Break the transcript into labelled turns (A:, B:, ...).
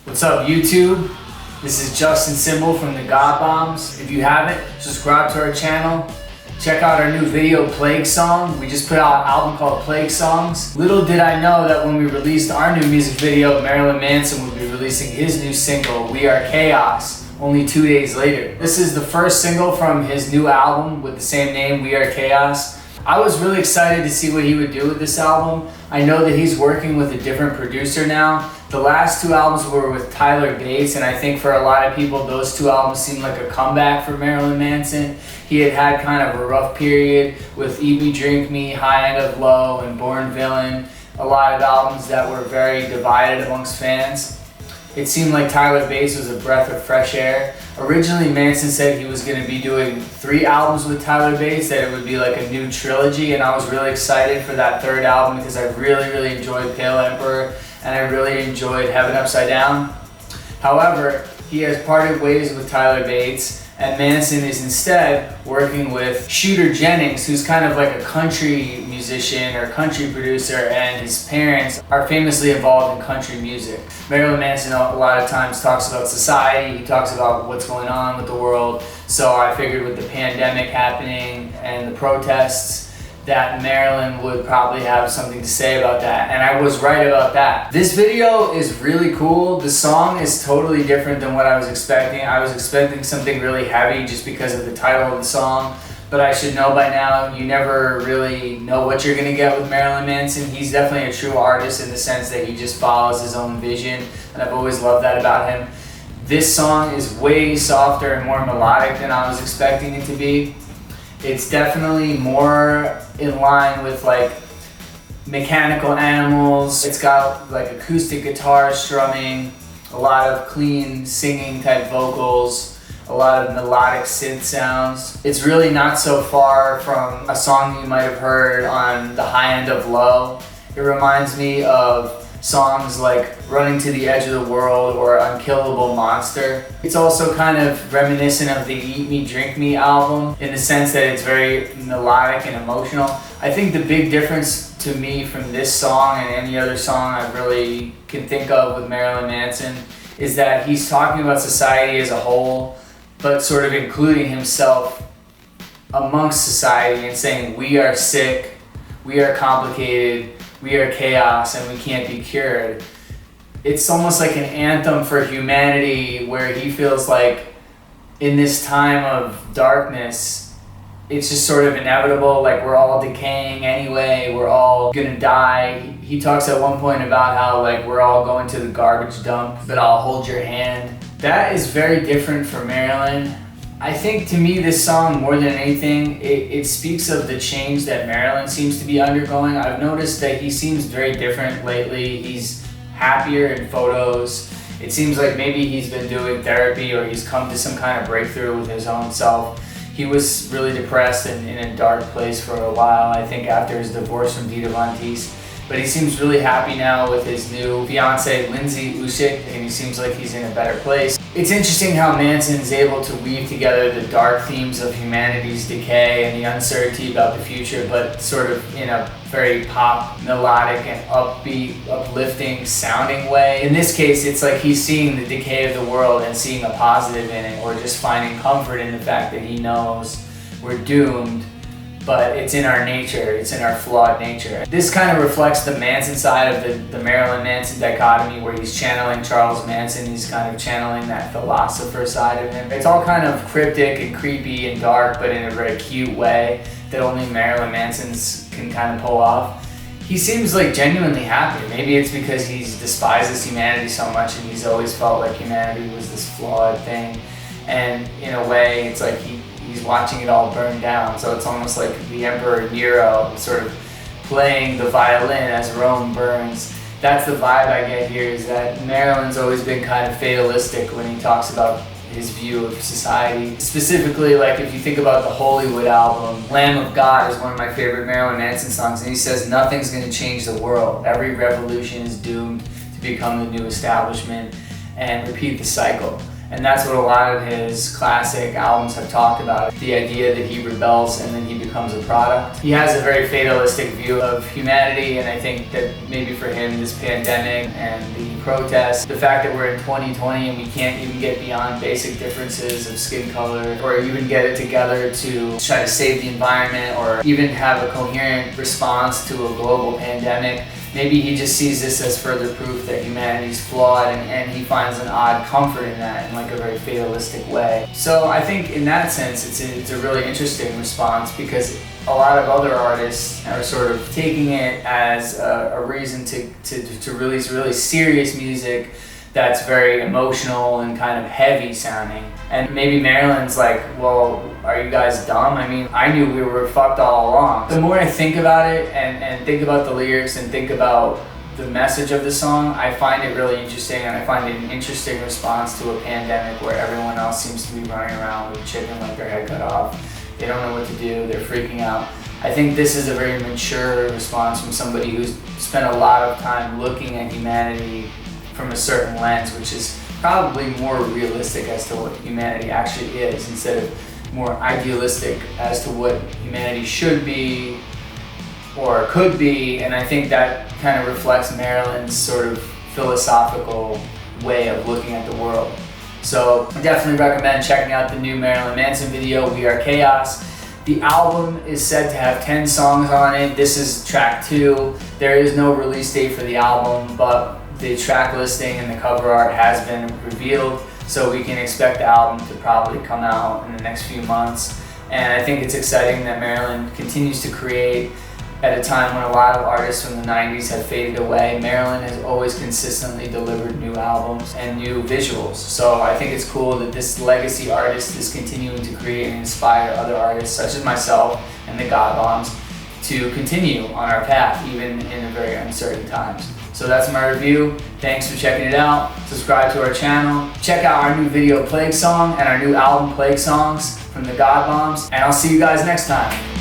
A: What's up, YouTube? This is Justin Symbol from the God Bombs. If you haven't, subscribe to our channel. Check out our new video, Plague Song. We just put out an album called Plague Songs. Little did I know that when we released our new music video, Marilyn Manson would be releasing his new single, We Are Chaos, only 2 days later. This is the first single from his new album with the same name, We Are Chaos. I was really excited to see what he would do with this album. I know that he's working with a different producer now. The last two albums were with Tyler Bates, and I think for a lot of people, those two albums seemed like a comeback for Marilyn Manson. He had had kind of a rough period with Eat Me, Drink Me, High End of Low, and Born Villain. A lot of albums that were very divided amongst fans. It seemed like Tyler Bates was a breath of fresh air. Originally, Manson said he was going to be doing 3 albums with Tyler Bates, that it would be like a new trilogy, and I was really excited for that third album because I really enjoyed Pale Emperor and I really enjoyed Heaven Upside Down. However, he has parted ways with Tyler Bates, and Manson is instead working with Shooter Jennings, who's kind of like a country musician or country producer, and his parents are famously involved in country music. Marilyn Manson a lot of times talks about society, he talks about what's going on with the world, so I figured with the pandemic happening and the protests, that Marilyn would probably have something to say about that, and I was right about that. This video is really cool. The song is totally different than what I was expecting. I was expecting something really heavy just because of the title of the song, but I should know by now, you never really know what you're gonna get with Marilyn Manson. He's definitely a true artist in the sense that he just follows his own vision, and I've always loved that about him. This song is way softer and more melodic than I was expecting it to be. It's definitely more in line with like Mechanical Animals. It's got like acoustic guitar strumming, a lot of clean singing type vocals, a lot of melodic synth sounds. It's really not so far from a song you might have heard on the High End of Low. It reminds me of songs like Running to the Edge of the World or Unkillable Monster. It's also kind of reminiscent of the Eat Me, Drink Me album in the sense that it's very melodic and emotional. I think the big difference to me from this song and any other song I really can think of with Marilyn Manson is that he's talking about society as a whole, but sort of including himself amongst society and saying we are sick, we are complicated, we are chaos, and we can't be cured. It's almost like an anthem for humanity where he feels like in this time of darkness, it's just sort of inevitable, like we're all decaying anyway, we're all gonna die. He talks at one point about how like we're all going to the garbage dump, but I'll hold your hand. That is very different for Marilyn. I think to me this song, more than anything, it speaks of the change that Marilyn seems to be undergoing. I've noticed that he seems very different lately. He's happier in photos. It seems like maybe he's been doing therapy or he's come to some kind of breakthrough with his own self. He was really depressed and in a dark place for a while, I think after his divorce from Dita Von Teese. But he seems really happy now with his new fiancée, Lindsay Usyk, and he seems like he's in a better place. It's interesting how Manson's able to weave together the dark themes of humanity's decay and the uncertainty about the future, but sort of in a very pop, melodic, and upbeat, uplifting sounding way. In this case, it's like he's seeing the decay of the world and seeing a positive in it, or just finding comfort in the fact that he knows we're doomed, but it's in our nature, it's in our flawed nature. This kind of reflects the Manson side of the Marilyn Manson dichotomy where he's channeling Charles Manson, he's kind of channeling that philosopher side of him. It's all kind of cryptic and creepy and dark, but in a very cute way that only Marilyn Manson's can kind of pull off. He seems like genuinely happy. Maybe it's because he despises humanity so much and he's always felt like humanity was this flawed thing. And in a way, it's like he's watching it all burn down. So it's almost like the Emperor Nero sort of playing the violin as Rome burns. That's the vibe I get here, is that Marilyn's always been kind of fatalistic when he talks about his view of society. Specifically, like if you think about the Hollywood album, Lamb of God is one of my favorite Marilyn Manson songs, and he says nothing's gonna change the world. Every revolution is doomed to become the new establishment and repeat the cycle. And that's what a lot of his classic albums have talked about, the idea that he rebels and then he becomes a product. He has a very fatalistic view of humanity, and I think that maybe for him this pandemic and the protests, the fact that we're in 2020 and we can't even get beyond basic differences of skin color or even get it together to try to save the environment or even have a coherent response to a global pandemic, maybe he just sees this as further proof that humanity's flawed, and he finds an odd comfort in that in like a very fatalistic way. So I think in that sense it's a really interesting response, because a lot of other artists are sort of taking it as a reason to release really serious music that's very emotional and kind of heavy sounding. And maybe Marilyn's like, well, are you guys dumb? I mean, I knew we were fucked all along. The more I think about it and think about the lyrics and think about the message of the song, I find it really interesting, and I find it an interesting response to a pandemic where everyone else seems to be running around with a chicken like their head cut off. They don't know what to do, they're freaking out. I think this is a very mature response from somebody who's spent a lot of time looking at humanity from a certain lens, which is probably more realistic as to what humanity actually is, instead of more idealistic as to what humanity should be or could be. And I think that kind of reflects Marilyn's sort of philosophical way of looking at the world. So I definitely recommend checking out the new Marilyn Manson video, We Are Chaos. The album is said to have 10 songs on it. This is track 2. There is no release date for the album, but the track listing and the cover art has been revealed, so we can expect the album to probably come out in the next few months. And I think it's exciting that Marilyn continues to create at a time when a lot of artists from the 90s have faded away. Marilyn has always consistently delivered new albums and new visuals. So I think it's cool that this legacy artist is continuing to create and inspire other artists such as myself and the God Bombs to continue on our path even in very uncertain times. So that's my review. Thanks for checking it out. Subscribe to our channel. Check out our new video Plague Song and our new album Plague Songs from the God Bombs. And I'll see you guys next time.